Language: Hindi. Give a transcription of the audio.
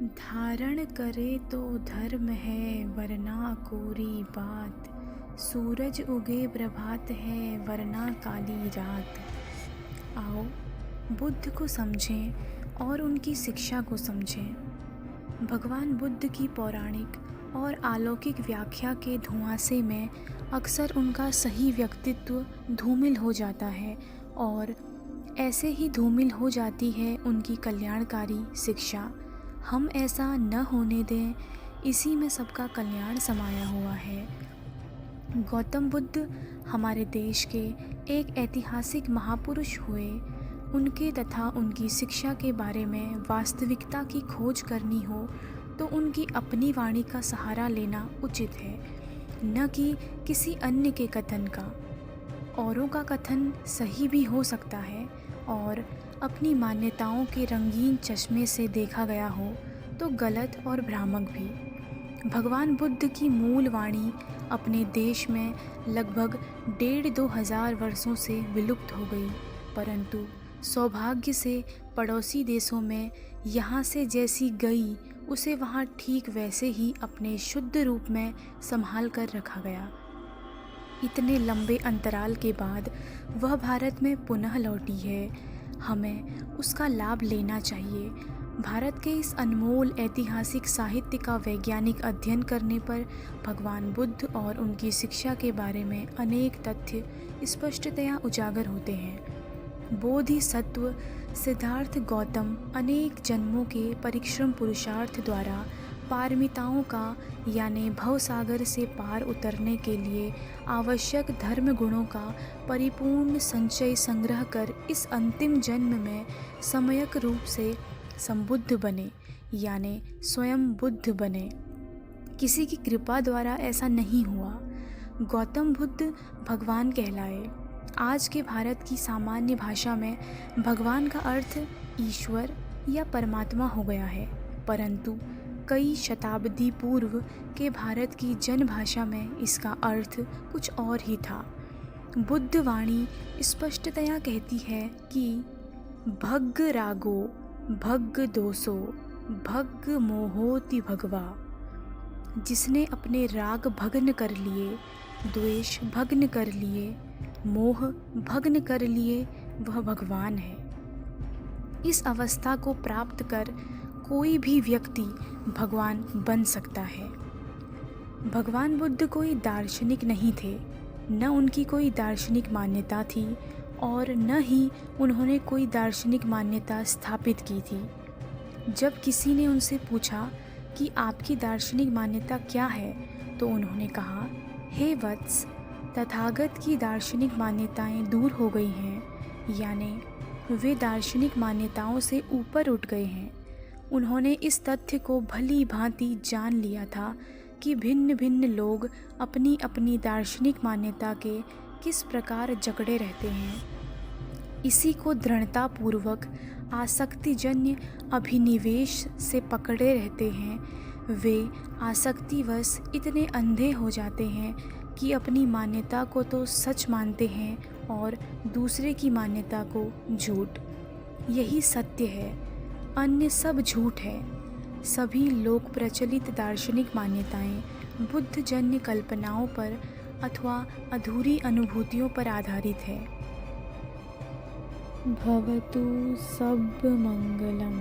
धारण करे तो धर्म है वरना कोरी बात। सूरज उगे प्रभात है वरना काली रात। आओ बुद्ध को समझें और उनकी शिक्षा को समझें। भगवान बुद्ध की पौराणिक और अलौकिक व्याख्या के धुआंसे में अक्सर उनका सही व्यक्तित्व धूमिल हो जाता है और ऐसे ही धूमिल हो जाती है उनकी कल्याणकारी शिक्षा। हम ऐसा न होने दें, इसी में सबका कल्याण समाया हुआ है। गौतम बुद्ध हमारे देश के एक ऐतिहासिक महापुरुष हुए। उनके तथा उनकी शिक्षा के बारे में वास्तविकता की खोज करनी हो तो उनकी अपनी वाणी का सहारा लेना उचित है, न कि किसी अन्य के कथन का। औरों का कथन सही भी हो सकता है और अपनी मान्यताओं के रंगीन चश्मे से देखा गया हो तो गलत और भ्रामक भी। भगवान बुद्ध की मूल वाणी अपने देश में लगभग 1,500-2 हज़ार वर्षों से विलुप्त हो गई, परंतु सौभाग्य से पड़ोसी देशों में यहाँ से जैसी गई उसे वहाँ ठीक वैसे ही अपने शुद्ध रूप में संभाल कर रखा गया। इतने लंबे अंतराल के बाद वह भारत में पुनः लौटी है। हमें उसका लाभ लेना चाहिए। भारत के इस अनमोल ऐतिहासिक साहित्य का वैज्ञानिक अध्ययन करने पर भगवान बुद्ध और उनकी शिक्षा के बारे में अनेक तथ्य स्पष्टतया उजागर होते हैं। बोधिसत्व सिद्धार्थ गौतम अनेक जन्मों के परिश्रम पुरुषार्थ द्वारा पारमिताओं का यानी भवसागर से पार उतरने के लिए आवश्यक धर्म गुणों का परिपूर्ण संचय संग्रह कर इस अंतिम जन्म में सम्यक रूप से संबुद्ध बने, यानी स्वयं बुद्ध बने। किसी की कृपा द्वारा ऐसा नहीं हुआ। गौतम बुद्ध भगवान कहलाए। आज के भारत की सामान्य भाषा में भगवान का अर्थ ईश्वर या परमात्मा हो गया है, परंतु कई शताब्दी पूर्व के भारत की जनभाषा में इसका अर्थ कुछ और ही था। बुद्ध वाणी स्पष्टतया कहती है कि भग्ग रागो भग्ग दोषो भग्ग मोहोति भगवा। जिसने अपने राग भग्न कर लिए, द्वेष भग्न कर लिए, मोह भग्न कर लिए, वह भगवान है। इस अवस्था को प्राप्त कर कोई भी व्यक्ति भगवान बन सकता है। भगवान बुद्ध कोई दार्शनिक नहीं थे, न उनकी कोई दार्शनिक मान्यता थी और न ही उन्होंने कोई दार्शनिक मान्यता स्थापित की थी। जब किसी ने उनसे पूछा कि आपकी दार्शनिक मान्यता क्या है, तो उन्होंने कहा, हे वत्स, तथागत की दार्शनिक मान्यताएं दूर हो गई हैं, यानी वे दार्शनिक मान्यताओं से ऊपर उठ गए हैं। उन्होंने इस तथ्य को भली भांति जान लिया था कि भिन्न भिन्न लोग अपनी अपनी दार्शनिक मान्यता के किस प्रकार जकड़े रहते हैं। इसी को दृढ़तापूर्वक आसक्तिजन्य अभिनिवेश से पकड़े रहते हैं। वे आसक्तिवश इतने अंधे हो जाते हैं कि अपनी मान्यता को तो सच मानते हैं और दूसरे की मान्यता को झूठ। यही सत्य है, अन्य सब झूठ है। सभी लोक प्रचलित दार्शनिक मान्यताएं बुद्धजन्य कल्पनाओं पर अथवा अधूरी अनुभूतियों पर आधारित है। भवतु सब मंगलम।